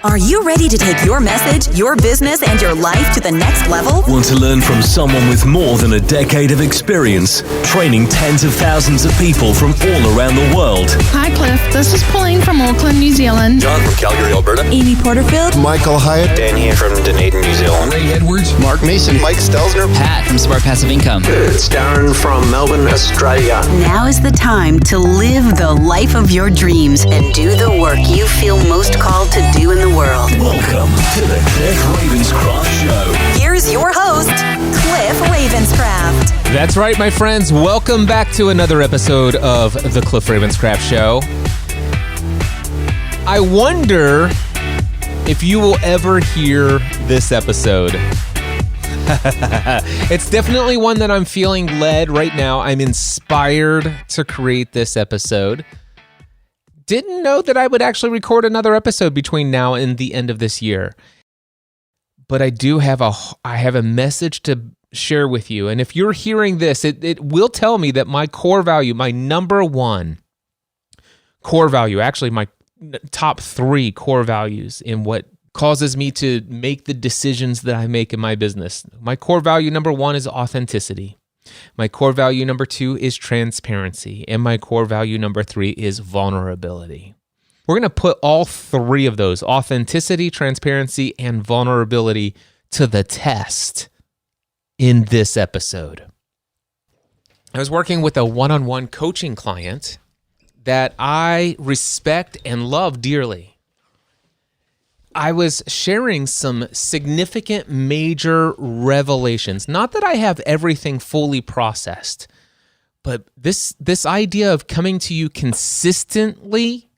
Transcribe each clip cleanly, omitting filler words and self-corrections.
Are you ready to take your message, your business, and your life to the next level? Want to learn from someone with more than a decade of experience, training tens of thousands of people from all around the world? Hi, Cliff. This is Pauline from Auckland, New Zealand. John from Calgary, Alberta. Amy Porterfield. Michael Hyatt. Dan here from Dunedin, New Zealand. Ray Edwards. Mark Mason. Mike Stelzner. Pat from Smart Passive Income. It's Darren from Melbourne, Australia. Now is the time to live the life of your dreams and do the work you feel most called to do in the world. Welcome to the Cliff Ravenscraft Show. Here's your host, Cliff Ravenscraft. That's right, my friends. Welcome back to another episode of the Cliff Ravenscraft Show. I wonder if you will ever hear this episode. It's definitely one that I'm feeling led right now. I'm inspired to create this episode. Didn't know that I would actually record another episode between now and the end of this year. But I do have a message to share with you. And if you're hearing this, it will tell me that my core value, my number one core value, actually my top 3 core values in what causes me to make the decisions that I make in my business. My core value number 1 is authenticity. My core value number 2 is transparency. And my core value number 3 is vulnerability. We're going to put all 3 of those, authenticity, transparency, and vulnerability, to the test in this episode. I was working with a one-on-one coaching client that I respect and love dearly. I was sharing some significant major revelations. Not that I have everything fully processed, but this idea of coming to you consistently,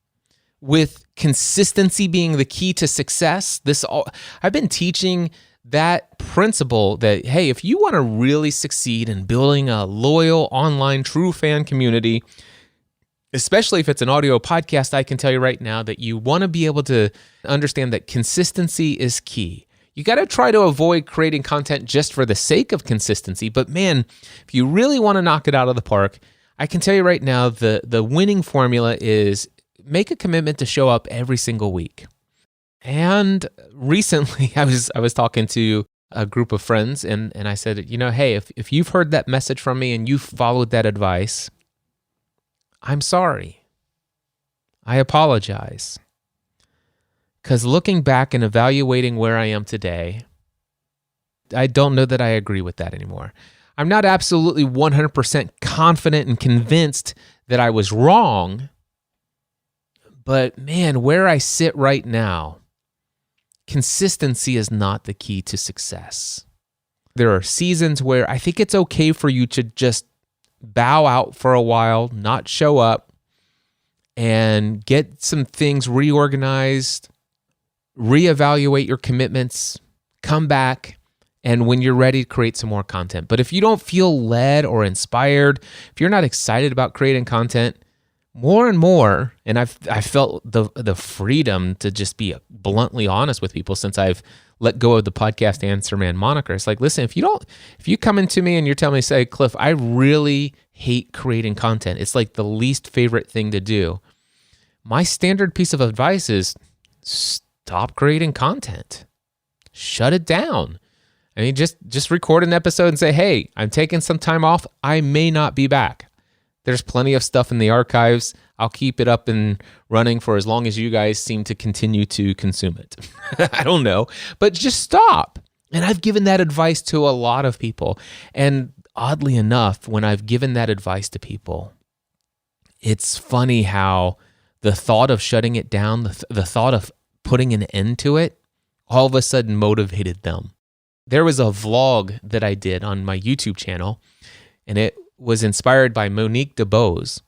with consistency being the key to success. I've been teaching that principle that, hey, if you want to really succeed in building a loyal online true fan community, especially if it's an audio podcast, I can tell you right now that you want to be able to understand that consistency is key. You got to try to avoid creating content just for the sake of consistency. But man, if you really want to knock it out of the park, I can tell you right now, the winning formula is make a commitment to show up every single week. And recently I was talking to a group of friends and I said, hey, if you've heard that message from me and you followed that advice, I'm sorry. I apologize. Because looking back and evaluating where I am today, I don't know that I agree with that anymore. I'm not absolutely 100% confident and convinced that I was wrong, but man, where I sit right now, consistency is not the key to success. There are seasons where I think it's okay for you to just bow out for a while, not show up, and get some things reorganized, reevaluate your commitments, come back, and when you're ready, create some more content. But if you don't feel led or inspired, if you're not excited about creating content, more and more, and I've felt the freedom to just be bluntly honest with people since I've let go of the podcast Answer Man moniker. It's like, listen, if you come into me and you're telling me, say, Cliff, I really hate creating content. It's like the least favorite thing to do. My standard piece of advice is stop creating content. Shut it down. I mean, just record an episode and say, hey, I'm taking some time off. I may not be back. There's plenty of stuff in the archives. I'll keep it up and running for as long as you guys seem to continue to consume it. I don't know, but just stop. And I've given that advice to a lot of people. And oddly enough, when I've given that advice to people, it's funny how the thought of shutting it down, the thought of putting an end to it, all of a sudden motivated them. There was a vlog that I did on my YouTube channel, and it was inspired by Monique DeBose.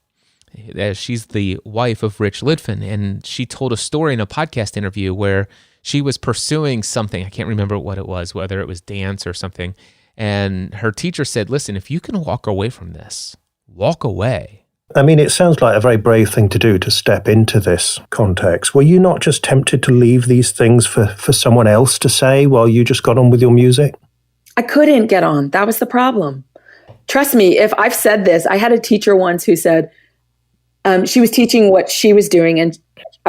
She's the wife of Rich Lidfin, and she told a story in a podcast interview where she was pursuing something. I can't remember what it was, whether it was dance or something. And her teacher said, listen, if you can walk away from this, walk away. I mean, it sounds like a very brave thing to do, to step into this context. Were you not just tempted to leave these things for someone else to say while you just got on with your music? I couldn't get on. That was the problem. Trust me, if I've said this, I had a teacher once who said she was teaching what she was doing, and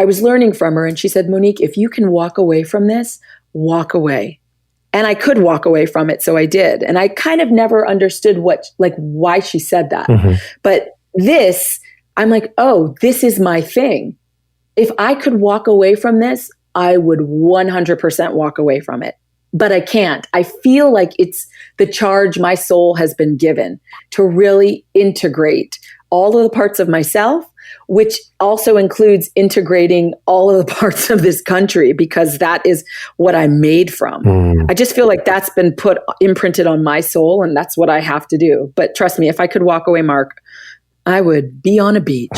I was learning from her, and she said, Monique, if you can walk away from this, walk away. And I could walk away from it. So I did. And I kind of never understood why she said that. Mm-hmm. But this, I'm like, oh, this is my thing. If I could walk away from this, I would 100% walk away from it. But I can't. I feel like it's the charge my soul has been given to really integrate all of the parts of myself, which also includes integrating all of the parts of this country, because that is what I'm made from. I just feel like that's been imprinted on my soul, and that's what I have to do. But trust me, if I could walk away, Mark, I would be on a beach.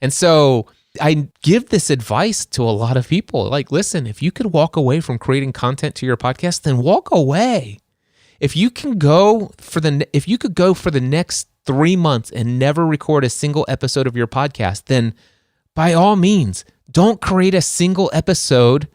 And so I give this advice to a lot of people. Like, listen, if you could walk away from creating content to your podcast, then walk away. If you could go for the next 3 months and never record a single episode of your podcast, then by all means, don't create a single episode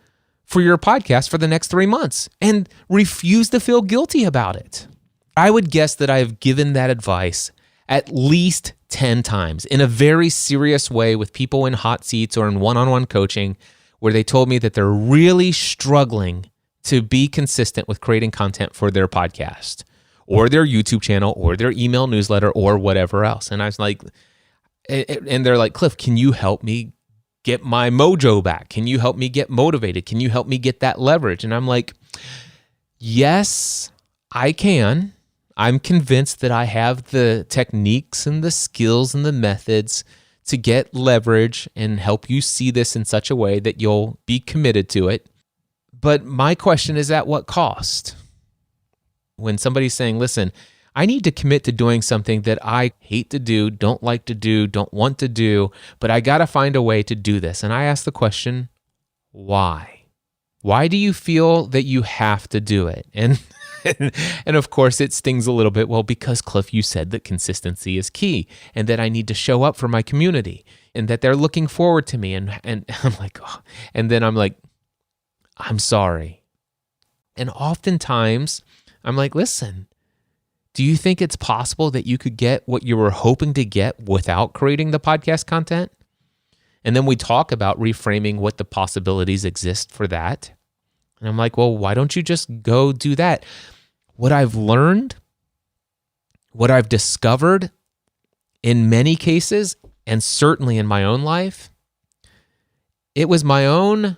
for your podcast for the next 3 months and refuse to feel guilty about it. I would guess that I've given that advice at least 10 times in a very serious way with people in hot seats or in one-on-one coaching, where they told me that they're really struggling to be consistent with creating content for their podcast or their YouTube channel or their email newsletter or whatever else. And I was like, and they're like, Cliff, can you help me get my mojo back? Can you help me get motivated? Can you help me get that leverage? And I'm like, yes, I can. I'm convinced that I have the techniques and the skills and the methods to get leverage and help you see this in such a way that you'll be committed to it. But my question is, at what cost? When somebody's saying, listen, I need to commit to doing something that I hate to do, don't like to do, don't want to do, but I got to find a way to do this. And I ask the question, why? Why do you feel that you have to do it? And of course, it stings a little bit. Well, because Cliff, you said that consistency is key and that I need to show up for my community and that they're looking forward to me. And I'm like, oh. And then I'm like, I'm sorry. And oftentimes I'm like, listen, do you think it's possible that you could get what you were hoping to get without creating the podcast content? And then we talk about reframing what the possibilities exist for that. And I'm like, well, why don't you just go do that? What I've learned, what I've discovered in many cases, and certainly in my own life, it was my own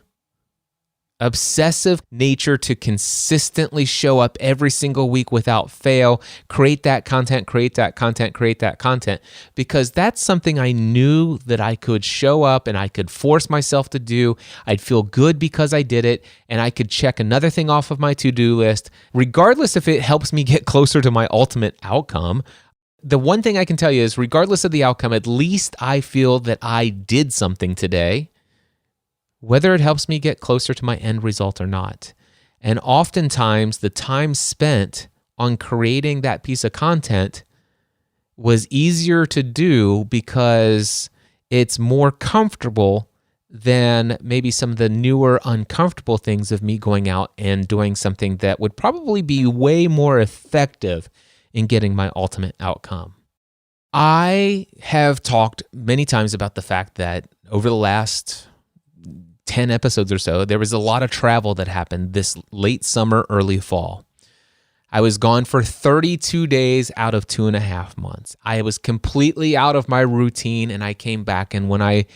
obsessive nature to consistently show up every single week without fail, create that content, because that's something I knew that I could show up and I could force myself to do. I'd feel good because I did it, and I could check another thing off of my to-do list, regardless if it helps me get closer to my ultimate outcome. The one thing I can tell you is, regardless of the outcome, at least I feel that I did something today, whether it helps me get closer to my end result or not. And oftentimes, the time spent on creating that piece of content was easier to do because it's more comfortable than maybe some of the newer, uncomfortable things of me going out and doing something that would probably be way more effective in getting my ultimate outcome. I have talked many times about the fact that over the last 10 episodes or so, there was a lot of travel that happened this late summer, early fall. I was gone for 32 days out of 2.5 months. I was completely out of my routine, and I came back. And when I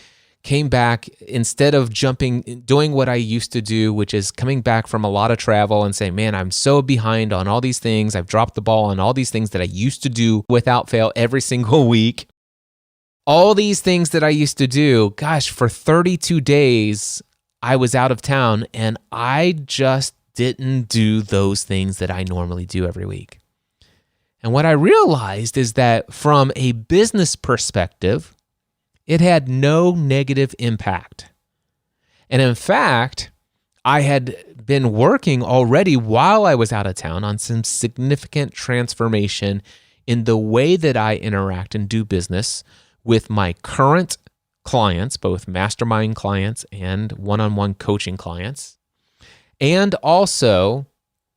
came back, instead of doing what I used to do, which is coming back from a lot of travel and saying, man, I'm so behind on all these things. I've dropped the ball on all these things that I used to do without fail every single week. All these things that I used to do, gosh, for 32 days, I was out of town, and I just didn't do those things that I normally do every week. And what I realized is that from a business perspective, it had no negative impact. And in fact, I had been working already while I was out of town on some significant transformation in the way that I interact and do business with my current clients, both mastermind clients and one-on-one coaching clients, and also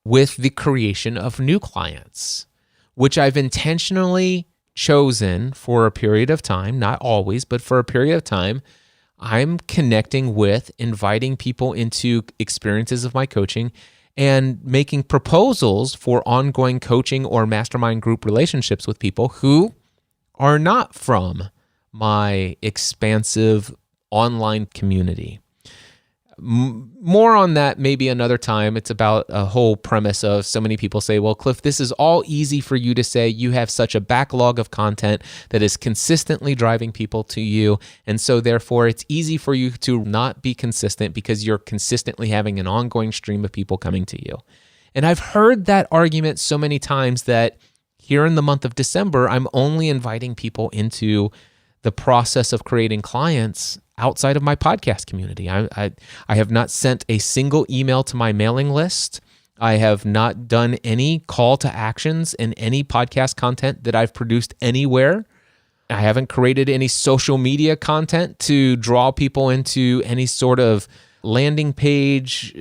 with the creation of new clients, which I've intentionally chosen for a period of time, not always, but for a period of time. I'm connecting with, inviting people into experiences of my coaching and making proposals for ongoing coaching or mastermind group relationships with people who are not from my expansive online community. More on that maybe another time. It's about a whole premise of so many people say, well, Cliff, this is all easy for you to say. You have such a backlog of content that is consistently driving people to you. And so therefore it's easy for you to not be consistent because you're consistently having an ongoing stream of people coming to you. And I've heard that argument so many times that here in the month of December, I'm only inviting people into the process of creating clients outside of my podcast community. I have not sent a single email to my mailing list. I have not done any call to actions in any podcast content that I've produced anywhere. I haven't created any social media content to draw people into any sort of landing page.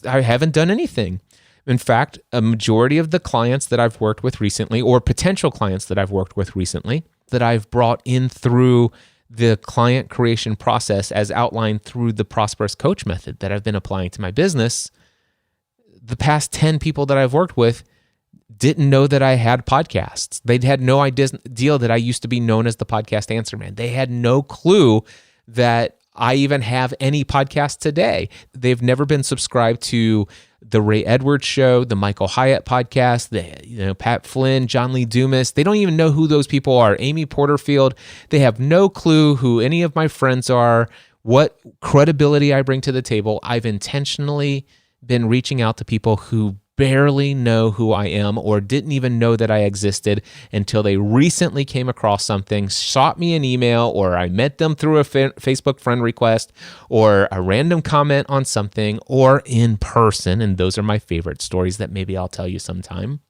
I haven't done anything. In fact, a majority of the clients that I've worked with recently, or potential clients that I've worked with recently, that I've brought in through the client creation process as outlined through the Prosperous Coach method that I've been applying to my business, the past 10 people that I've worked with didn't know that I had podcasts. They'd had no idea that I used to be known as the Podcast Answer Man. They had no clue that I even have any podcasts today. They've never been subscribed to the Ray Edwards Show, the Michael Hyatt podcast, Pat Flynn, John Lee Dumas. They don't even know who those people are. Amy Porterfield. They have no clue who any of my friends are, what credibility I bring to the table. I've intentionally been reaching out to people who barely know who I am or didn't even know that I existed until they recently came across something, shot me an email, or I met them through a Facebook friend request, or a random comment on something, or in person. And those are my favorite stories that maybe I'll tell you sometime.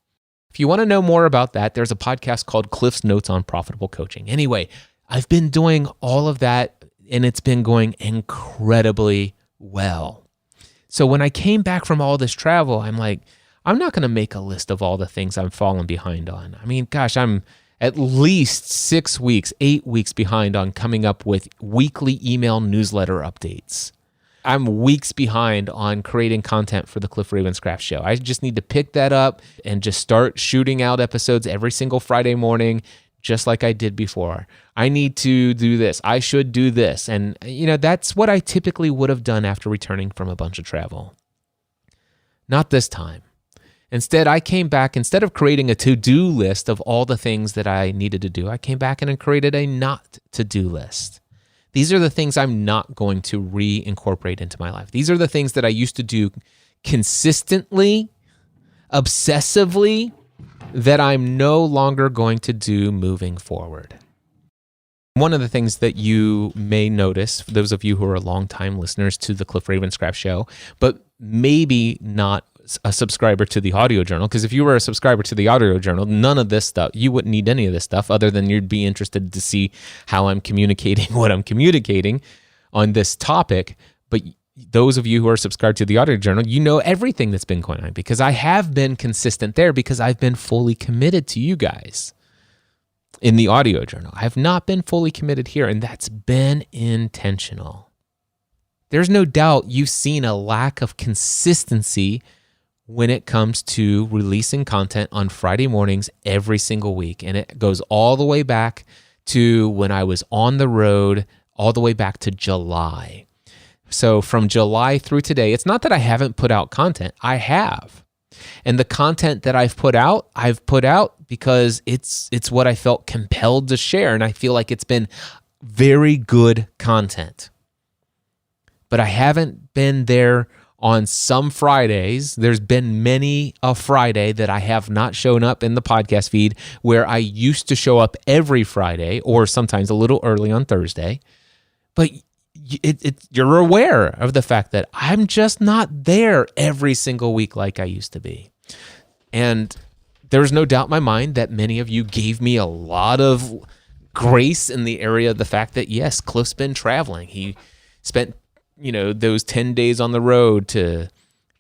If you want to know more about that, there's a podcast called Cliff's Notes on Profitable Coaching. Anyway, I've been doing all of that and it's been going incredibly well. So when I came back from all this travel, I'm like, I'm not going to make a list of all the things I'm falling behind on. I mean, gosh, I'm at least 6 weeks, 8 weeks behind on coming up with weekly email newsletter updates. I'm weeks behind on creating content for the Cliff Ravenscraft Show. I just need to pick that up and just start shooting out episodes every single Friday morning, just like I did before. I need to do this. I should do this. And, that's what I typically would have done after returning from a bunch of travel. Not this time. Instead, I came back, instead of creating a to-do list of all the things that I needed to do, I came back and created a not to-do list. These are the things I'm not going to reincorporate into my life. These are the things that I used to do consistently, obsessively, that I'm no longer going to do moving forward. One of the things that you may notice, for those of you who are longtime listeners to the Cliff Ravenscraft Show, but maybe not a subscriber to the Audio Journal, because if you were a subscriber to the Audio Journal, none of this stuff, you wouldn't need any of this stuff other than you'd be interested to see how I'm communicating what I'm communicating on this topic. But those of you who are subscribed to the Audio Journal, you know everything that's been going on because I have been consistent there because I've been fully committed to you guys in the Audio Journal. I have not been fully committed here, and that's been intentional. There's no doubt you've seen a lack of consistency when it comes to releasing content on Friday mornings every single week. And it goes all the way back to when I was on the road, all the way back to July. So from July through today, it's not that I haven't put out content. I have. And the content that I've put out because it's what I felt compelled to share. And I feel like it's been very good content. But I haven't been there on some Fridays. There's been many a Friday that I have not shown up in the podcast feed where I used to show up every Friday or sometimes a little early on Thursday. But you're aware of the fact that I'm just not there every single week like I used to be. And there's no doubt in my mind that many of you gave me a lot of grace in the area of the fact that, yes, Cliff's been traveling. He spent those 10 days on the road to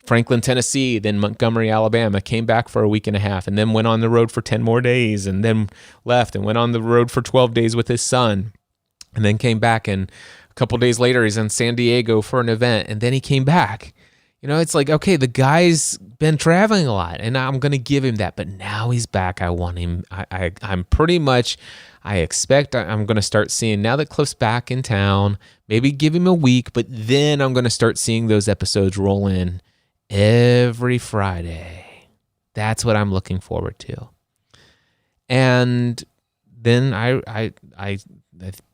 Franklin, Tennessee, then Montgomery, Alabama, came back for a week and a half, and then went on the road for 10 more days, and then left and went on the road for 12 days with his son. and then came back, and a couple days later he's in San Diego for an event, and then he came back. It's like, okay, the guy's been traveling a lot, and I'm going to give him that, but now he's back. I want him. I'm pretty much, I expect I'm going to start seeing, now that Cliff's back in town, maybe give him a week, but then I'm going to start seeing those episodes roll in every Friday. That's what I'm looking forward to. And then I'm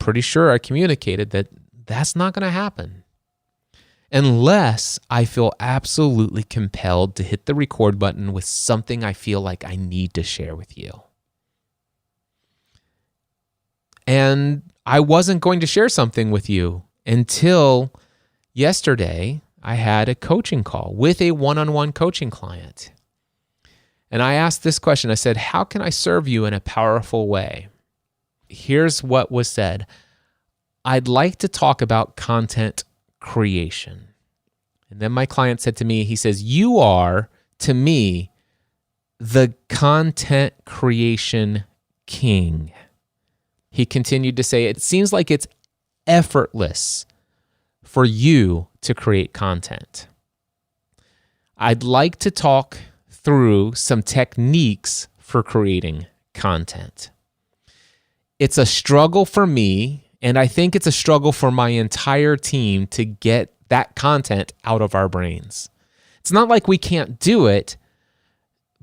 pretty sure I communicated that that's not going to happen unless I feel absolutely compelled to hit the record button with something I feel like I need to share with you. And I wasn't going to share something with you until yesterday. I had a coaching call with a one-on-one coaching client. And I asked this question. I said, how can I serve you in a powerful way? Here's what was said. I'd like to talk about content creation. And then my client said to me, he says, you are, to me, the content creation king. He continued to say, it seems like it's effortless for you to create content. I'd like to talk through some techniques for creating content. It's a struggle for me, and I think it's a struggle for my entire team to get that content out of our brains. It's not like we can't do it,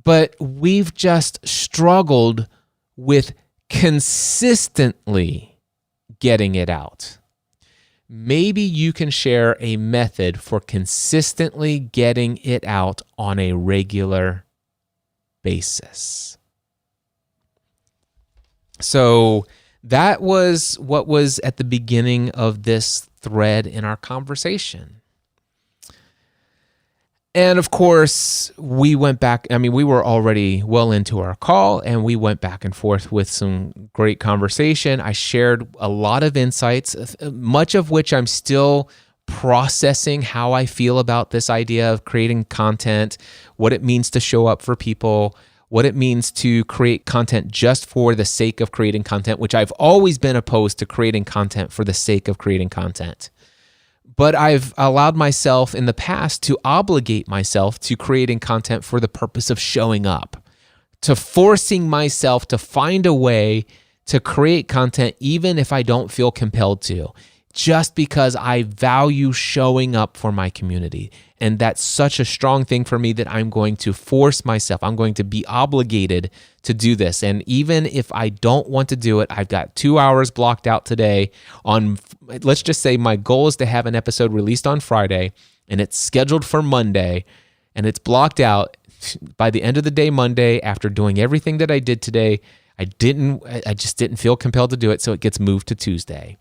but we've just struggled with consistently getting it out. Maybe you can share a method for consistently getting it out on a regular basis. So that was what was at the beginning of this thread in our conversation. And of course, we went back. We were already well into our call, and we went back and forth with some great conversation. I shared a lot of insights, much of which I'm still processing how I feel about this idea of creating content, what it means to show up for people, what it means to create content just for the sake of creating content, which I've always been opposed to creating content for the sake of creating content. But I've allowed myself in the past to obligate myself to creating content for the purpose of showing up, to forcing myself to find a way to create content even if I don't feel compelled to, just because I value showing up for my community. And that's such a strong thing for me that I'm going to force myself. I'm going to be obligated to do this. And even if I don't want to do it, I've got 2 hours blocked out today on, let's just say my goal is to have an episode released on Friday, and it's scheduled for Monday, and it's blocked out. By the end of the day Monday, after doing everything that I did today, I just didn't feel compelled to do it, so it gets moved to Tuesday.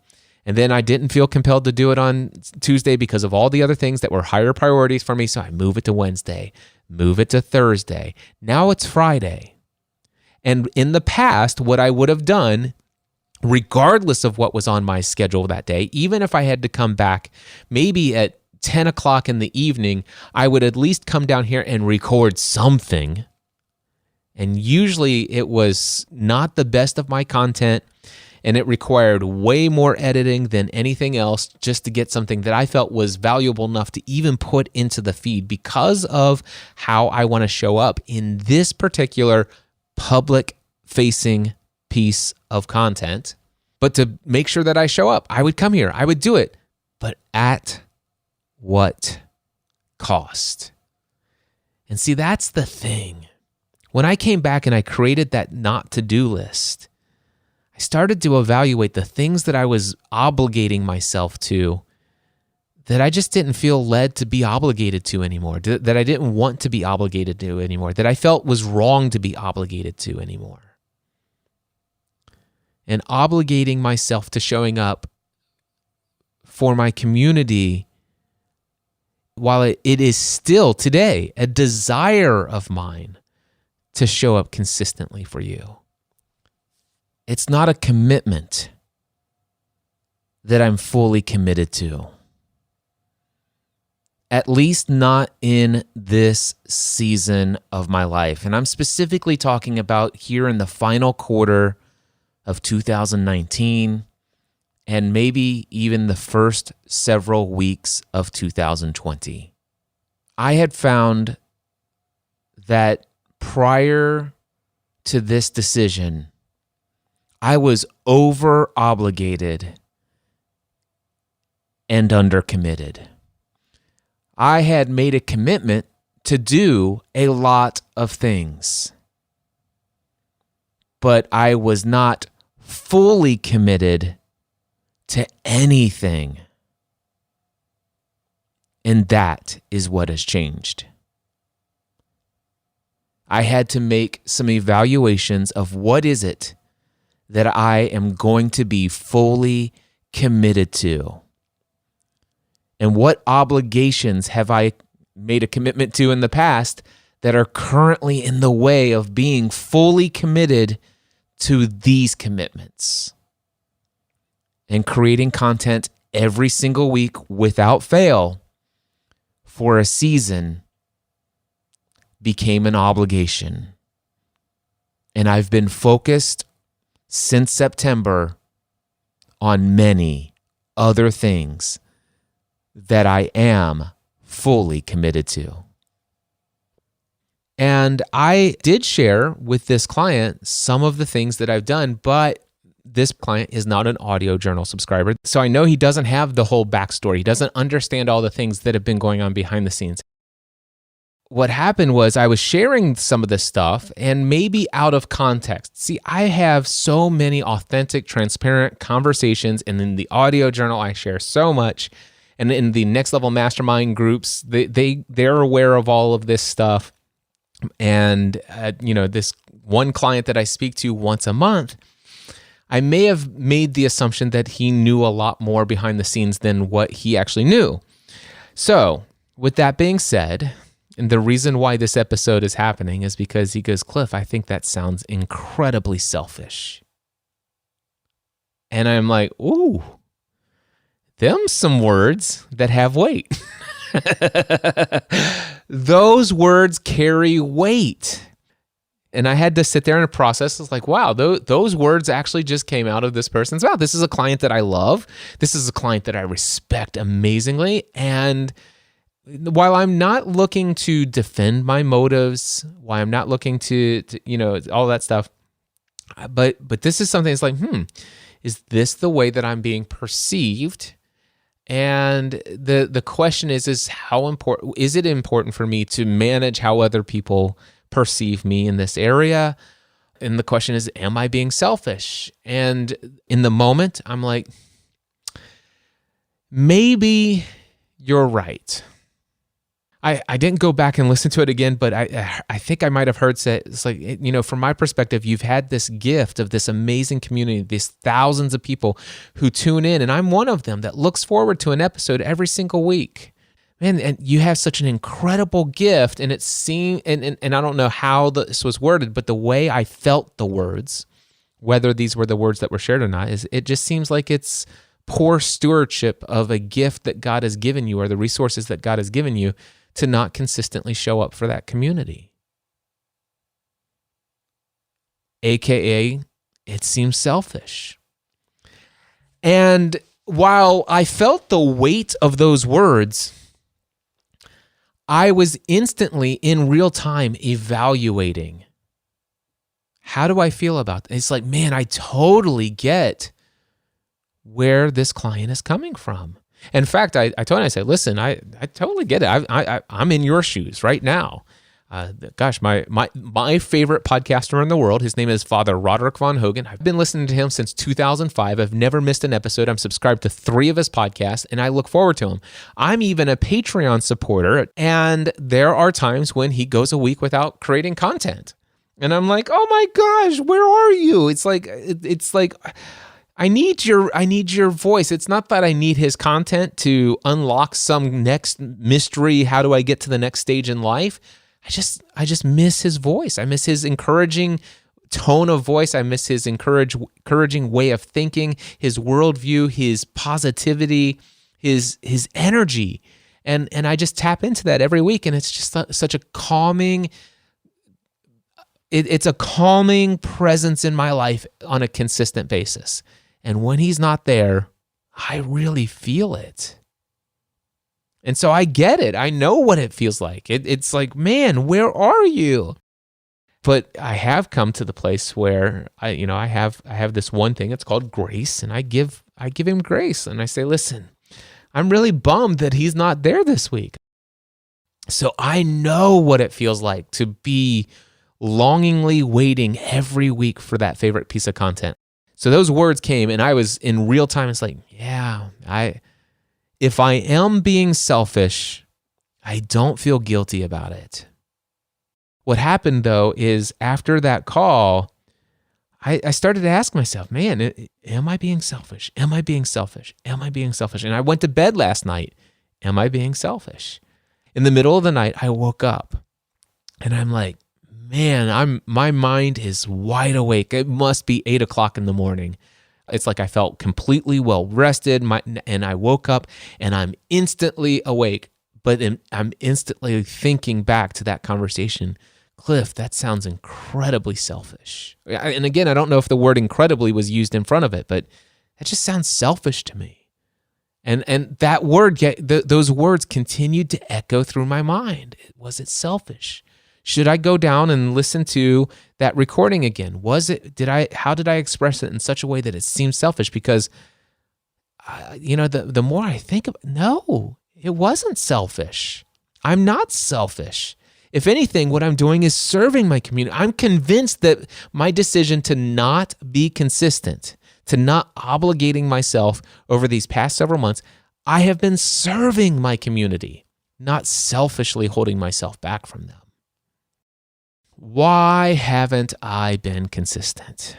And then I didn't feel compelled to do it on Tuesday because of all the other things that were higher priorities for me. So I move it to Wednesday, move it to Thursday. Now it's Friday. And in the past, what I would have done, regardless of what was on my schedule that day, even if I had to come back maybe at 10 o'clock in the evening, I would at least come down here and record something. And usually it was not the best of my content, and it required way more editing than anything else just to get something that I felt was valuable enough to even put into the feed because of how I want to show up in this particular public-facing piece of content. But to make sure that I show up, I would come here, I would do it, but at what cost? And see, that's the thing. When I came back and I created that not-to-do list, I started to evaluate the things that I was obligating myself to that I just didn't feel led to be obligated to anymore, that I didn't want to be obligated to anymore, that I felt was wrong to be obligated to anymore. And obligating myself to showing up for my community, while it is still today a desire of mine to show up consistently for you, it's not a commitment that I'm fully committed to. At least not in this season of my life. And I'm specifically talking about here in the final quarter of 2019 and maybe even the first several weeks of 2020. I had found that prior to this decision, I was over obligated and undercommitted. I had made a commitment to do a lot of things, but I was not fully committed to anything. And that is what has changed. I had to make some evaluations of what is it that I am going to be fully committed to, and what obligations have I made a commitment to in the past that are currently in the way of being fully committed to these commitments. And creating content every single week without fail for a season became an obligation. And I've been focused since September on many other things that I am fully committed to. And I did share with this client some of the things that I've done, but this client is not an audio journal subscriber. So I know he doesn't have the whole backstory. He doesn't understand all the things that have been going on behind the scenes. What happened was I was sharing some of this stuff and maybe out of context. See, I have so many authentic, transparent conversations, and in the audio journal, I share so much. And in the Next Level Mastermind groups, they're aware of all of this stuff. And this one client that I speak to once a month, I may have made the assumption that he knew a lot more behind the scenes than what he actually knew. So, with that being said, and the reason why this episode is happening is because he goes, Cliff, I think that sounds incredibly selfish. And I'm like, ooh, them's some words that have weight. Those words carry weight. And I had to sit there and process. It's like, wow, those words actually just came out of this person's mouth. This is a client that I love. This is a client that I respect amazingly. And while I'm not looking to defend my motives, while I'm not looking to all that stuff, but this is something that's like, is this the way that I'm being perceived? And the question is how important is it important for me to manage how other people perceive me in this area? And the question is, am I being selfish? And in the moment, I'm like, maybe you're right. I didn't go back and listen to it again, but I think I might have heard say, it's like, from my perspective, you've had this gift of this amazing community, these thousands of people who tune in, and I'm one of them that looks forward to an episode every single week. Man, and you have such an incredible gift, and it seemed, and I don't know how this was worded, but the way I felt the words, whether these were the words that were shared or not, is it just seems like it's poor stewardship of a gift that God has given you or the resources that God has given you to not consistently show up for that community. AKA, it seems selfish. And while I felt the weight of those words, I was instantly in real time evaluating, how do I feel about this? It's like, man, I totally get where this client is coming from. In fact, I told him, I said, listen, I totally get it. I'm in your shoes right now. My favorite podcaster in the world, his name is Father Roderick Von Hogan. I've been listening to him since 2005. I've never missed an episode. I'm subscribed to 3 of his podcasts, and I look forward to him. I'm even a Patreon supporter, and there are times when he goes a week without creating content. And I'm like, oh my gosh, where are you? It's like I need your voice. It's not that I need his content to unlock some next mystery. How do I get to the next stage in life? I just miss his voice. I miss his encouraging tone of voice. I miss his encouraging way of thinking, his worldview, his positivity, his energy. And I just tap into that every week. And it's just such a calming, it's a calming presence in my life on a consistent basis. And when he's not there, I really feel it. And so I get it. I know what it feels like. It's like, man, where are you? But I have come to the place where I have this one thing. It's called grace, and I give him grace, and I say, listen, I'm really bummed that he's not there this week. So I know what it feels like to be longingly waiting every week for that favorite piece of content. So those words came, and I was in real time. It's like, yeah, if I am being selfish, I don't feel guilty about it. What happened, though, is after that call, I started to ask myself, man, am I being selfish? Am I being selfish? Am I being selfish? And I went to bed last night. Am I being selfish? In the middle of the night, I woke up, and I'm like, man, my mind is wide awake. It must be 8 o'clock in the morning. It's like I felt completely well rested, and I woke up, and I'm instantly awake. But I'm instantly thinking back to that conversation. Cliff, that sounds incredibly selfish. And again, I don't know if the word incredibly was used in front of it, but that just sounds selfish to me. And that word, those words continued to echo through my mind. Was it selfish? Should I go down and listen to that recording again? How did I express it in such a way that it seemed selfish? Because, the more I think about it, no, it wasn't selfish. I'm not selfish. If anything, what I'm doing is serving my community. I'm convinced that my decision to not be consistent, to not obligating myself over these past several months, I have been serving my community, not selfishly holding myself back from them. Why haven't I been consistent?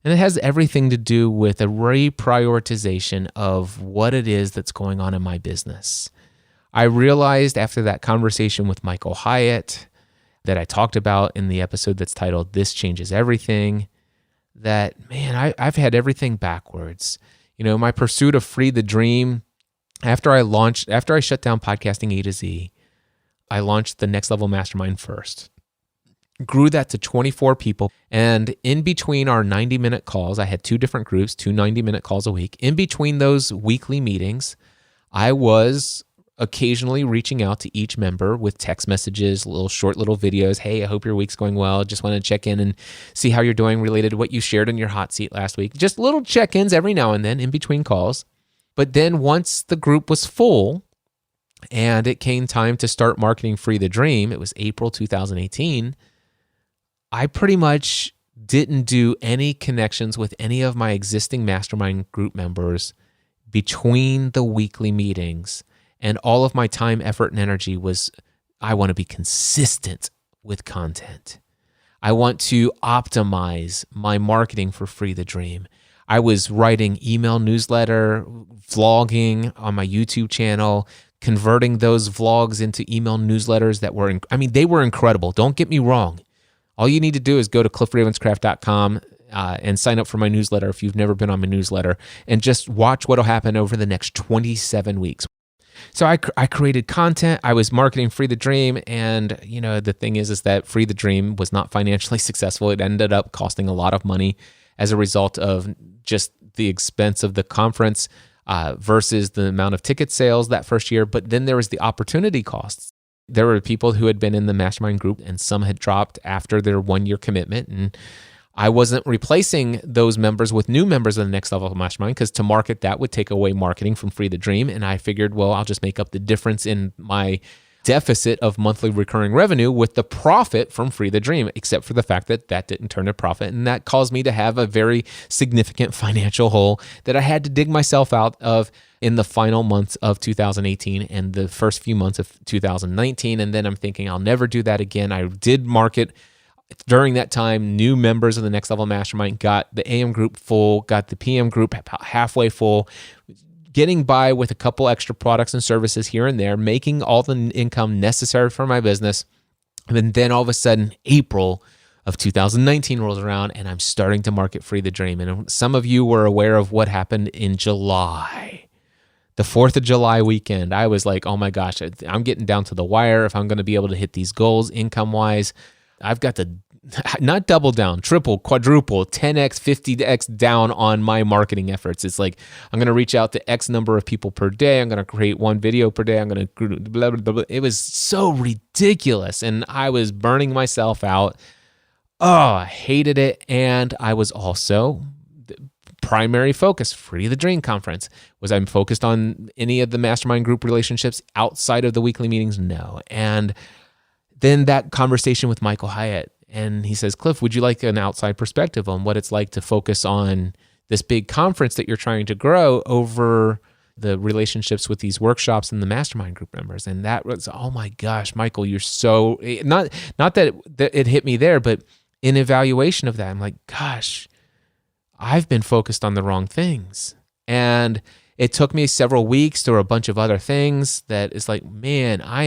And it has everything to do with a reprioritization of what it is that's going on in my business. I realized after that conversation with Michael Hyatt that I talked about in the episode that's titled This Changes Everything, that, man, I've had everything backwards. My pursuit of Free the Dream, after I shut down Podcasting A to Z, I launched the Next Level Mastermind first. Grew that to 24 people. And in between our 90-minute calls, I had 2 different groups, 2 90-minute calls a week. In between those weekly meetings, I was occasionally reaching out to each member with text messages, short little videos. Hey, I hope your week's going well. Just want to check in and see how you're doing related to what you shared in your hot seat last week. Just little check-ins every now and then in between calls. But then once the group was full and it came time to start marketing Free the Dream, it was April 2018, I pretty much didn't do any connections with any of my existing mastermind group members between the weekly meetings. And all of my time, effort, and energy was, I want to be consistent with content. I want to optimize my marketing for Free the Dream. I was writing email newsletter, vlogging on my YouTube channel, converting those vlogs into email newsletters that were, they were incredible. Don't get me wrong. All you need to do is go to cliffravenscraft.com and sign up for my newsletter if you've never been on my newsletter, and just watch what will happen over the next 27 weeks. So I created content. I was marketing Free the Dream, and the thing is that Free the Dream was not financially successful. It ended up costing a lot of money as a result of just the expense of the conference versus the amount of ticket sales that first year. But then there was the opportunity costs. There were people who had been in the mastermind group, and some had dropped after their 1-year commitment, and I wasn't replacing those members with new members of the Next Level Mastermind, because to market that would take away marketing from Free the Dream. And I figured, well, I'll just make up the difference in my deficit of monthly recurring revenue with the profit from Free the Dream, except for the fact that didn't turn to profit. And that caused me to have a very significant financial hole that I had to dig myself out of in the final months of 2018 and the first few months of 2019. And then I'm thinking, I'll never do that again. I did market during that time. New members of the Next Level Mastermind got the AM group full, got the PM group about halfway full, getting by with a couple extra products and services here and there, making all the income necessary for my business. And then all of a sudden, April of 2019 rolls around, and I'm starting to market Free the Dream. And some of you were aware of what happened in July. The 4th of July weekend, I was like, oh my gosh, I'm getting down to the wire if I'm going to be able to hit these goals income-wise. I've got to not double down, triple, quadruple, 10x, 50x down on my marketing efforts. It's like, I'm going to reach out to X number of people per day. I'm going to create one video per day. I'm going to blah, blah, blah. It was so ridiculous. And I was burning myself out. Oh, I hated it. And I was also, primary focus, Free the Dream Conference. Was I focused on any of the mastermind group relationships outside of the weekly meetings? No. And then that conversation with Michael Hyatt, and he says, Cliff, would you like an outside perspective on what it's like to focus on this big conference that you're trying to grow over the relationships with these workshops and the mastermind group members? And that was, oh my gosh, Michael, you're so, not that it hit me there, but in evaluation of that, I'm like, gosh, I've been focused on the wrong things. And it took me several weeks. There were a bunch of other things that is like, man, I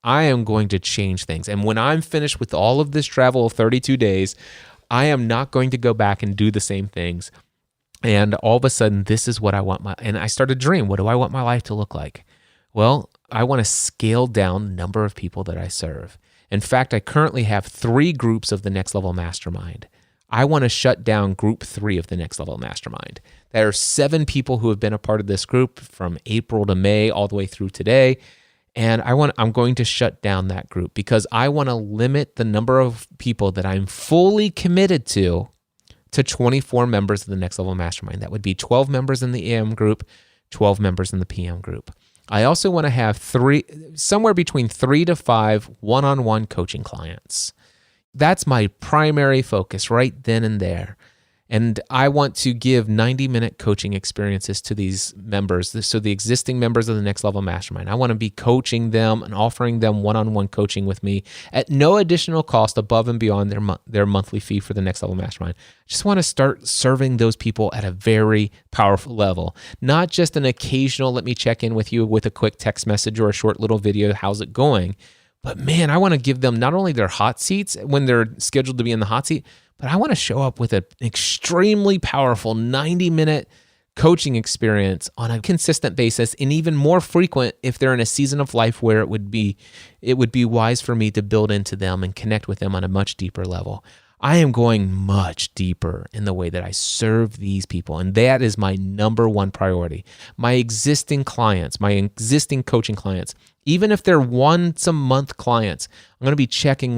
am going to change things. And when I'm finished with all of this travel of 32 days, I am not going to go back and do the same things. And all of a sudden, this is what I want and I started to dream, what do I want my life to look like? Well, I want to scale down the number of people that I serve. In fact, I currently have 3 groups of the Next Level Mastermind. I want to shut down group 3 of the Next Level Mastermind. There are 7 people who have been a part of this group from April to May all the way through today. And I'm going to shut down that group because I want to limit the number of people that I'm fully committed to 24 members of the Next Level Mastermind. That would be 12 members in the AM group, 12 members in the PM group. I also want to have somewhere between 3 to 5 one-on-one coaching clients. That's my primary focus right then and there. And I want to give 90-minute coaching experiences to these members, so the existing members of the Next Level Mastermind. I want to be coaching them and offering them one-on-one coaching with me at no additional cost above and beyond their monthly fee for the Next Level Mastermind. I just want to start serving those people at a very powerful level, not just an occasional, let me check in with you with a quick text message or a short little video, how's it going? But man, I want to give them not only their hot seats when they're scheduled to be in the hot seat, but I want to show up with an extremely powerful 90-minute coaching experience on a consistent basis, and even more frequent if they're in a season of life where it would be wise for me to build into them and connect with them on a much deeper level. I am going much deeper in the way that I serve these people, and that is my number one priority. My existing clients, my existing coaching clients, even if they're once-a-month clients, I'm going to be checking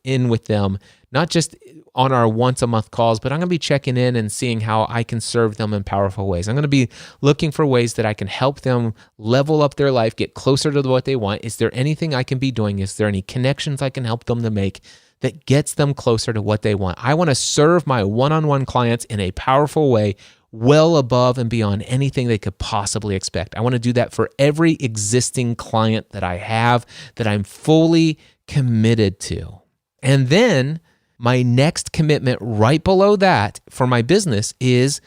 in with them, not just on our once-a-month calls, but I'm going to be checking in and seeing how I can serve them in powerful ways. I'm going to be looking for ways that I can help them level up their life, get closer to what they want. Is there anything I can be doing? Is there any connections I can help them to make that gets them closer to what they want? I want to serve my one-on-one clients in a powerful way, well above and beyond anything they could possibly expect. I want to do that for every existing client that I have that I'm fully committed to. And then my next commitment right below that for my business is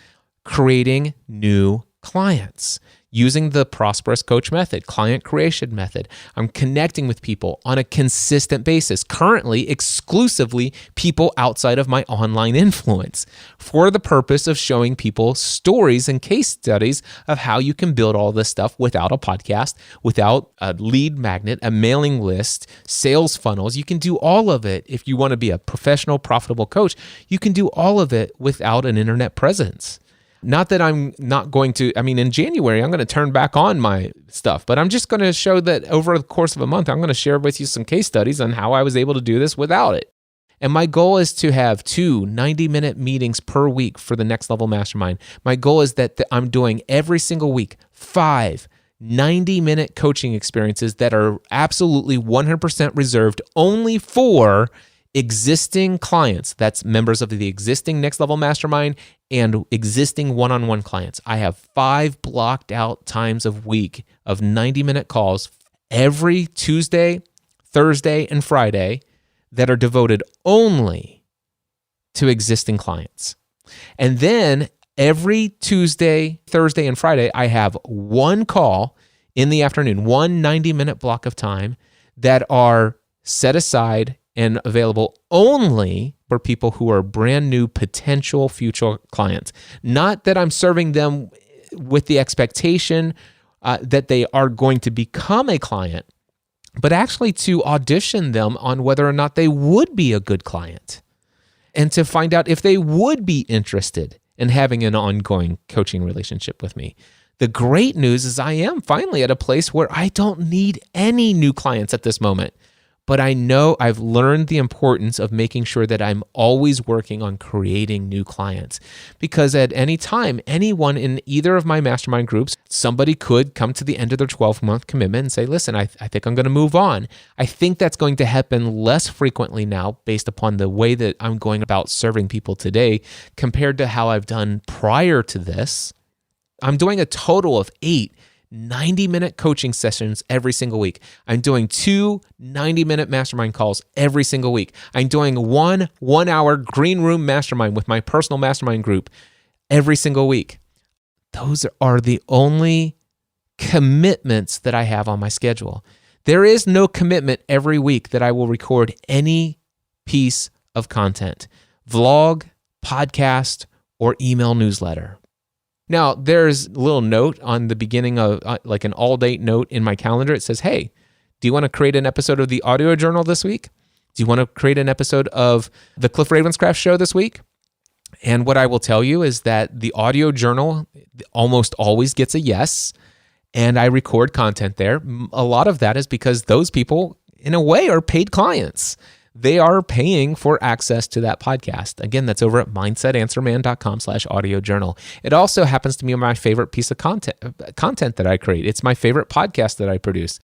creating new clients. Using the Prosperous Coach method, client creation method. I'm connecting with people on a consistent basis, currently exclusively people outside of my online influence, for the purpose of showing people stories and case studies of how you can build all this stuff without a podcast, without a lead magnet, a mailing list, sales funnels. You can do all of it. If you want to be a professional, profitable coach, you can do all of it without an internet presence. Not that I'm not going to, in January, I'm going to turn back on my stuff, but I'm just going to show that over the course of a month, I'm going to share with you some case studies on how I was able to do this without it. And my goal is to have 2 90-minute meetings per week for the Next Level Mastermind. My goal is that I'm doing every single week 5 90-minute coaching experiences that are absolutely 100% reserved only for existing clients. That's members of the existing Next Level Mastermind and existing one-on-one clients. I have 5 blocked out times a week of 90-minute calls every Tuesday, Thursday, and Friday that are devoted only to existing clients. And then every Tuesday, Thursday, and Friday, I have 1 call in the afternoon, 1 90-minute block of time that are set aside and available only for people who are brand new potential future clients. Not that I'm serving them with the expectation that they are going to become a client, but actually to audition them on whether or not they would be a good client and to find out if they would be interested in having an ongoing coaching relationship with me. The great news is I am finally at a place where I don't need any new clients at this moment. But I know I've learned the importance of making sure that I'm always working on creating new clients. Because at any time, anyone in either of my mastermind groups, somebody could come to the end of their 12-month commitment and say, listen, I think I'm going to move on. I think that's going to happen less frequently now based upon the way that I'm going about serving people today compared to how I've done prior to this. I'm doing a total of 8 90-minute coaching sessions every single week. I'm doing 2 90-minute mastermind calls every single week. I'm doing 1 1-hour green room mastermind with my personal mastermind group every single week. Those are the only commitments that I have on my schedule. There is no commitment every week that I will record any piece of content, vlog, podcast, or email newsletter. Now, there's a little note on the beginning of like an all-date note in my calendar. It says, hey, do you want to create an episode of the audio journal this week? Do you want to create an episode of the Cliff Ravenscraft show this week? And what I will tell you is that the audio journal almost always gets a yes, and I record content there. A lot of that is because those people, in a way, are paid clients. They are paying for access to that podcast. Again, that's over at mindsetanswerman.com/audio journal. It also happens to be my favorite piece of content that I create. It's my favorite podcast that I produce.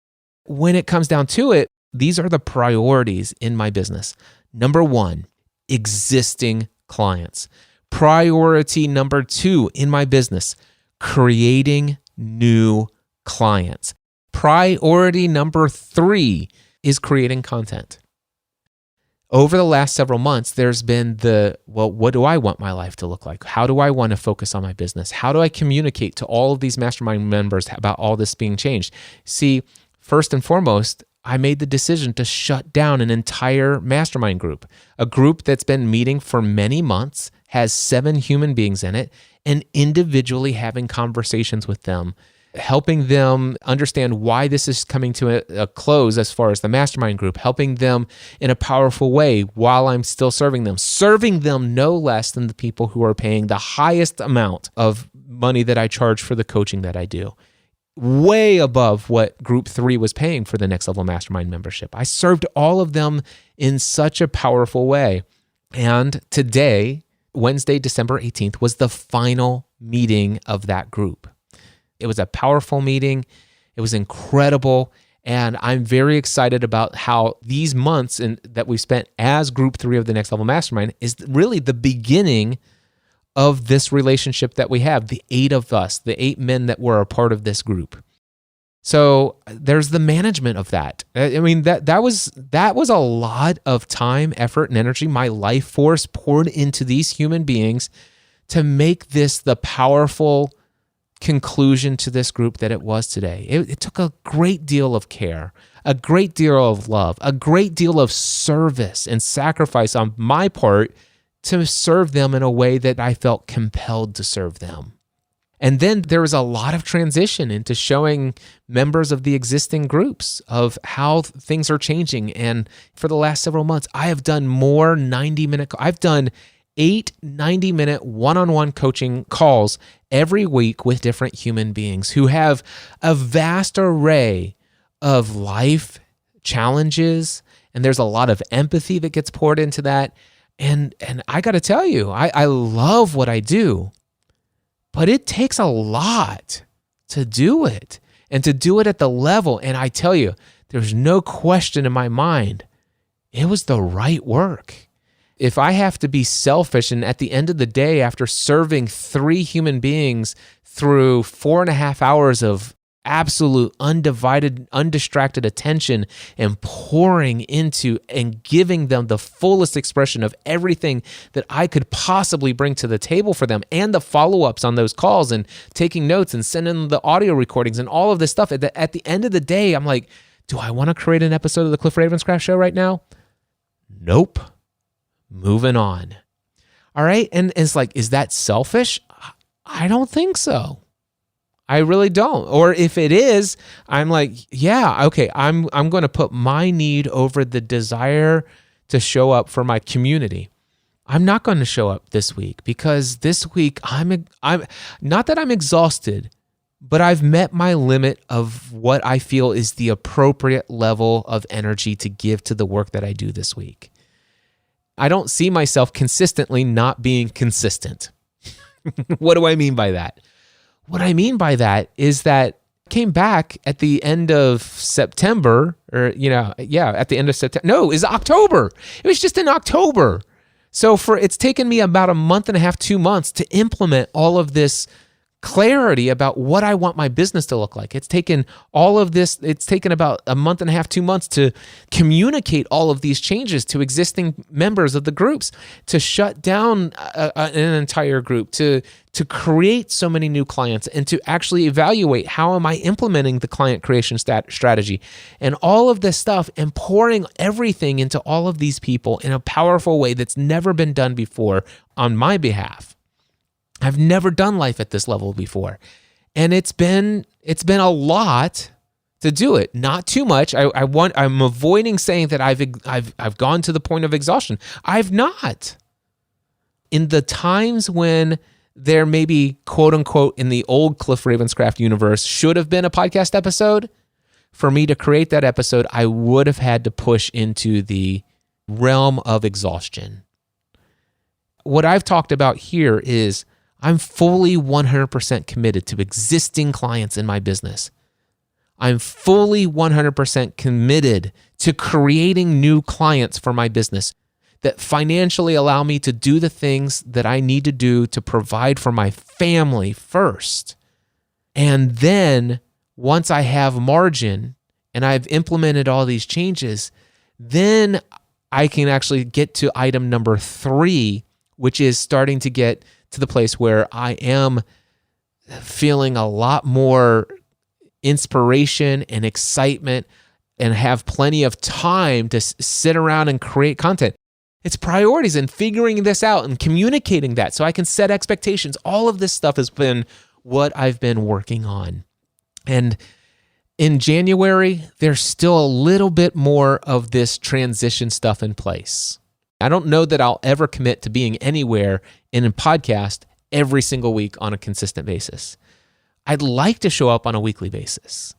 When it comes down to it, these are the priorities in my business. Number 1, existing clients. Priority number 2 in my business, creating new clients. Priority number 3 is creating content. Over the last several months, there's been what do I want my life to look like? How do I want to focus on my business? How do I communicate to all of these mastermind members about all this being changed? See, first and foremost, I made the decision to shut down an entire mastermind group, a group that's been meeting for many months, has 7 human beings in it, and individually having conversations with them, helping them understand why this is coming to a close as far as the mastermind group, helping them in a powerful way while I'm still serving them no less than the people who are paying the highest amount of money that I charge for the coaching that I do, way above what Group 3 was paying for the Next Level Mastermind membership. I served all of them in such a powerful way. And today, Wednesday, December 18th, was the final meeting of that group. It was a powerful meeting. It was incredible. And I'm very excited about how these months that we've spent as Group 3 of the Next Level Mastermind is really the beginning of this relationship that we have, the 8 of us, the 8 men that were a part of this group. So there's the management of that. I mean, that was a lot of time, effort, and energy, my life force poured into these human beings to make this the powerful conclusion to this group that it was today. It took a great deal of care, a great deal of love, a great deal of service and sacrifice on my part to serve them in a way that I felt compelled to serve them. And then there was a lot of transition into showing members of the existing groups of how things are changing. And for the last several months, I have done more 90-minute, I've done 8 90-minute one-on-one coaching calls every week with different human beings who have a vast array of life challenges. And there's a lot of empathy that gets poured into that. And I got to tell you, I love what I do, but it takes a lot to do it and to do it at the level. And I tell you, there's no question in my mind, it was the right work. If I have to be selfish and at the end of the day, after serving 3 human beings through 4.5 hours of absolute undivided, undistracted attention and pouring into and giving them the fullest expression of everything that I could possibly bring to the table for them and the follow-ups on those calls and taking notes and sending them the audio recordings and all of this stuff. At the end of the day, I'm like, do I want to create an episode of the Cliff Ravenscraft show right now? Nope. Moving on. All right. And it's like, is that selfish? I don't think so. I really don't. Or if it is, I'm like, yeah, okay, I'm going to put my need over the desire to show up for my community. I'm not going to show up this week because this week I'm not that I'm exhausted, but I've met my limit of what I feel is the appropriate level of energy to give to the work that I do this week. I don't see myself consistently not being consistent. What do I mean by that? What I mean by that is that I came back at the end of September, or, at the end of September. No, it's October. It was just in October. So it's taken me about a month and a half, 2 months to implement all of this clarity about what I want my business to look like. It's taken about a month and a half, 2 months to communicate all of these changes to existing members of the groups, to shut down an entire group, to create so many new clients, and to actually evaluate how am I implementing the client creation strategy, and all of this stuff, and pouring everything into all of these people in a powerful way that's never been done before on my behalf. I've never done life at this level before. And it's been a lot to do it. Not too much. I'm avoiding saying that I've gone to the point of exhaustion. I've not. In the times when there maybe, quote unquote, in the old Cliff Ravenscraft universe should have been a podcast episode, for me to create that episode, I would have had to push into the realm of exhaustion. What I've talked about here is I'm fully 100% committed to existing clients in my business. I'm fully 100% committed to creating new clients for my business that financially allow me to do the things that I need to do to provide for my family first. And then once I have margin and I've implemented all these changes, then I can actually get to item number 3, which is starting to get to the place where I am feeling a lot more inspiration and excitement and have plenty of time to sit around and create content. It's priorities and figuring this out and communicating that so I can set expectations. All of this stuff has been what I've been working on. And in January, there's still a little bit more of this transition stuff in place. I don't know that I'll ever commit to being anywhere in a podcast every single week on a consistent basis. I'd like to show up on a weekly basis.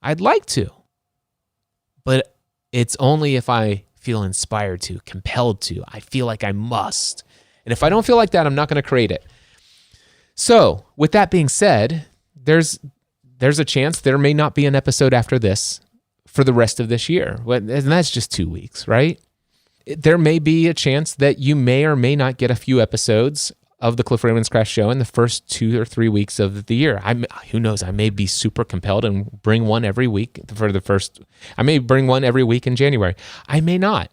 I'd like to. But it's only if I feel inspired to, compelled to. I feel like I must. And if I don't feel like that, I'm not going to create it. So, with that being said, there's a chance there may not be an episode after this for the rest of this year. And that's just 2 weeks, right? There may be a chance that you may or may not get a few episodes of the Cliff Ravenscraft Show in the first 2 or 3 weeks of the year. Who knows? I may be super compelled and bring one every week I may bring one every week in January. I may not.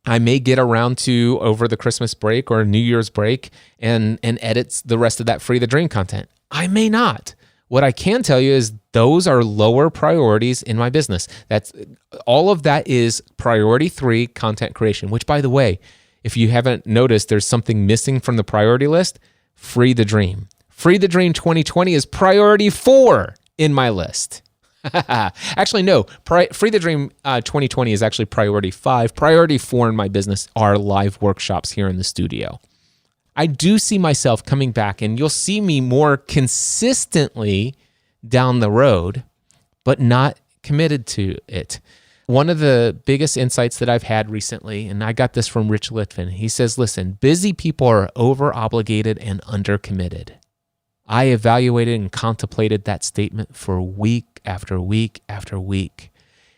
I may get around to over the Christmas break or New Year's break and edit the rest of that Free the Dream content. I may not. What I can tell you is those are lower priorities in my business. That's all of that is priority 3, content creation, which, by the way, if you haven't noticed, there's something missing from the priority list. Free the Dream. Free the Dream 2020 is priority 4 in my list. Actually, no. Free the Dream 2020 is actually priority 5. Priority 4 in my business are live workshops here in the studio. I do see myself coming back, and you'll see me more consistently down the road, but not committed to it. One of the biggest insights that I've had recently, and I got this from Rich Litvin, he says, listen, busy people are over-obligated and under-committed. I evaluated and contemplated that statement for week after week after week.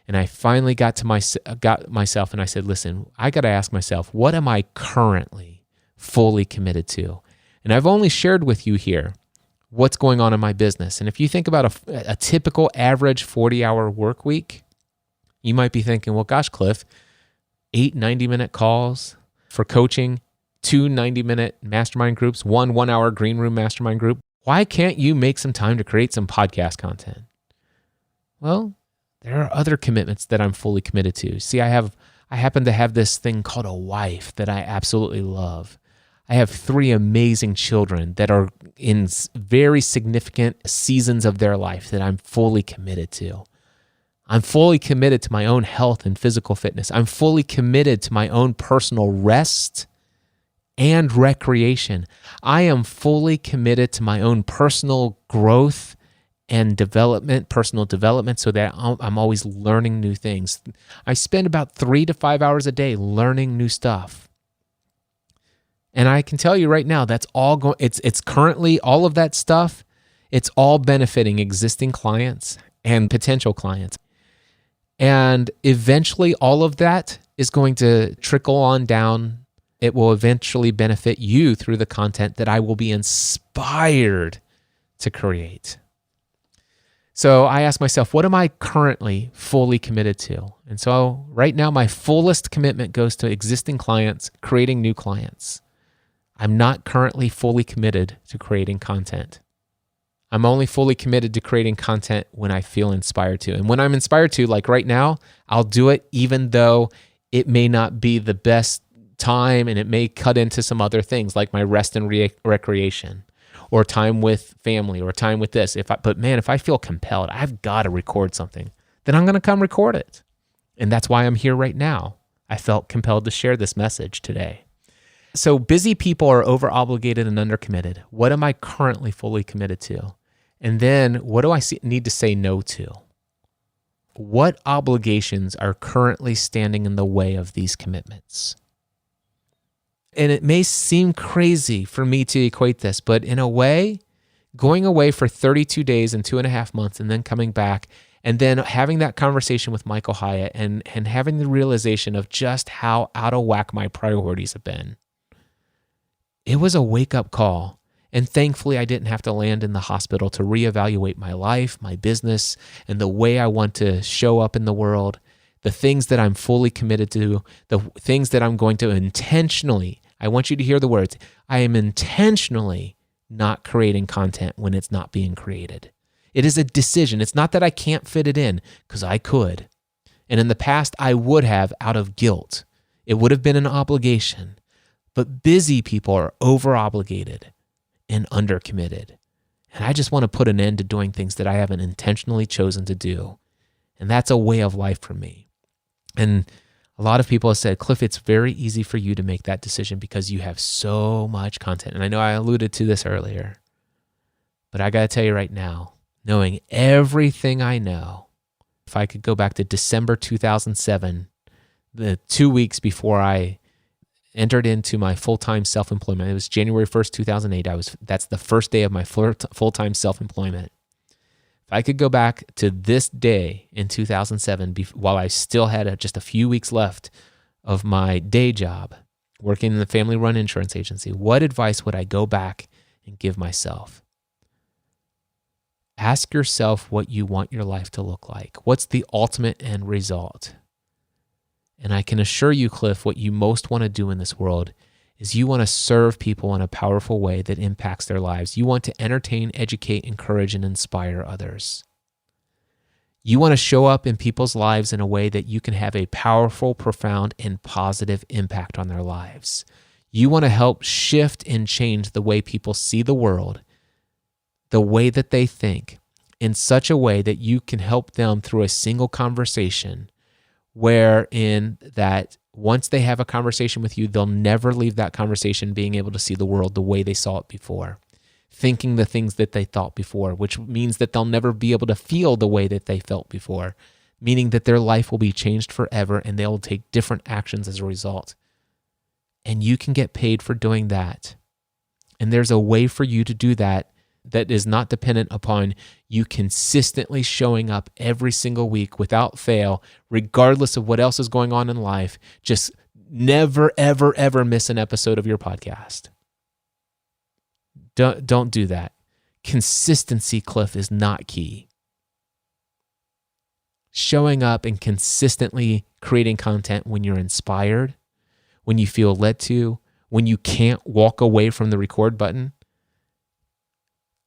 And I finally got myself and I said, listen, I got to ask myself, what am I currently fully committed to? And I've only shared with you here what's going on in my business. And if you think about a typical average 40-hour work week, you might be thinking, well, gosh, Cliff, 8 90-minute calls for coaching, 2 90-minute mastermind groups, 1 1-hour green room mastermind group. Why can't you make some time to create some podcast content? Well, there are other commitments that I'm fully committed to. See, I happen to have this thing called a wife that I absolutely love. I have 3 amazing children that are in very significant seasons of their life that I'm fully committed to. I'm fully committed to my own health and physical fitness. I'm fully committed to my own personal rest and recreation. I am fully committed to my own personal growth and development, personal development, so that I'm always learning new things. I spend about 3 to 5 hours a day learning new stuff. And I can tell you right now, that's all going. It's currently all of that stuff. It's all benefiting existing clients and potential clients. And eventually all of that is going to trickle on down. It will eventually benefit you through the content that I will be inspired to create. So I ask myself, what am I currently fully committed to? And so right now, my fullest commitment goes to existing clients, creating new clients. I'm not currently fully committed to creating content. I'm only fully committed to creating content when I feel inspired to. And when I'm inspired to, like right now, I'll do it even though it may not be the best time and it may cut into some other things like my rest and recreation or time with family or time with this. But man, if I feel compelled, I've got to record something, then I'm going to come record it. And that's why I'm here right now. I felt compelled to share this message today. So busy people are over-obligated and undercommitted. What am I currently fully committed to? And then what do I need to say no to? What obligations are currently standing in the way of these commitments? And it may seem crazy for me to equate this, but in a way, going away for 32 days and 2.5 months and then coming back and then having that conversation with Michael Hyatt and having the realization of just how out of whack my priorities have been. It was a wake-up call. And thankfully, I didn't have to land in the hospital to reevaluate my life, my business, and the way I want to show up in the world, the things that I'm fully committed to, the things that I'm going to intentionally, I want you to hear the words, I am intentionally not creating content when it's not being created. It is a decision. It's not that I can't fit it in, because I could. And in the past, I would have out of guilt. It would have been an obligation. But busy people are over-obligated and undercommitted. And I just want to put an end to doing things that I haven't intentionally chosen to do. And that's a way of life for me. And a lot of people have said, Cliff, it's very easy for you to make that decision because you have so much content. And I know I alluded to this earlier, but I got to tell you right now, knowing everything I know, if I could go back to December 2007, the 2 weeks before I entered into my full-time self-employment. It was January 1st, 2008. That's the first day of my full-time self-employment. If I could go back to this day in 2007, while I still had just a few weeks left of my day job, working in the family-run insurance agency, what advice would I go back and give myself? Ask yourself what you want your life to look like. What's the ultimate end result? And I can assure you, Cliff, what you most want to do in this world is you want to serve people in a powerful way that impacts their lives. You want to entertain, educate, encourage, and inspire others. You want to show up in people's lives in a way that you can have a powerful, profound, and positive impact on their lives. You want to help shift and change the way people see the world, the way that they think, in such a way that you can help them through a single conversation wherein that once they have a conversation with you, they'll never leave that conversation being able to see the world the way they saw it before, thinking the things that they thought before, which means that they'll never be able to feel the way that they felt before, meaning that their life will be changed forever and they'll take different actions as a result. And you can get paid for doing that. And there's a way for you to do that that is not dependent upon you consistently showing up every single week without fail, regardless of what else is going on in life. Just never, ever, ever miss an episode of your podcast. Don't do that. Consistency, Cliff, is not key. Showing up and consistently creating content when you're inspired, when you feel led to, when you can't walk away from the record button.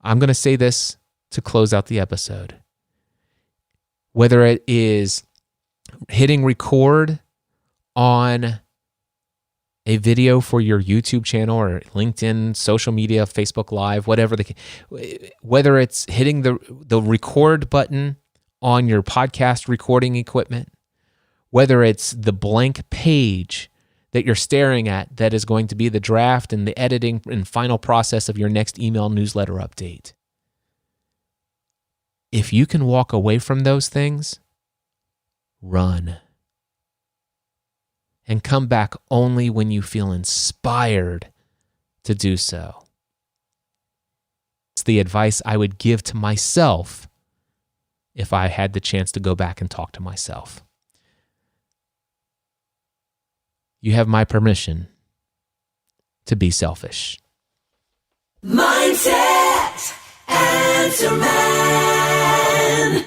I'm going to say this to close out the episode. Whether it is hitting record on a video for your YouTube channel or LinkedIn, social media, Facebook Live, whatever, whether it's hitting the record button on your podcast recording equipment, whether it's the blank page that you're staring at that is going to be the draft and the editing and final process of your next email newsletter update. If you can walk away from those things, run. And come back only when you feel inspired to do so. It's the advice I would give to myself if I had the chance to go back and talk to myself. You have my permission to be selfish. Mindset Answer Man.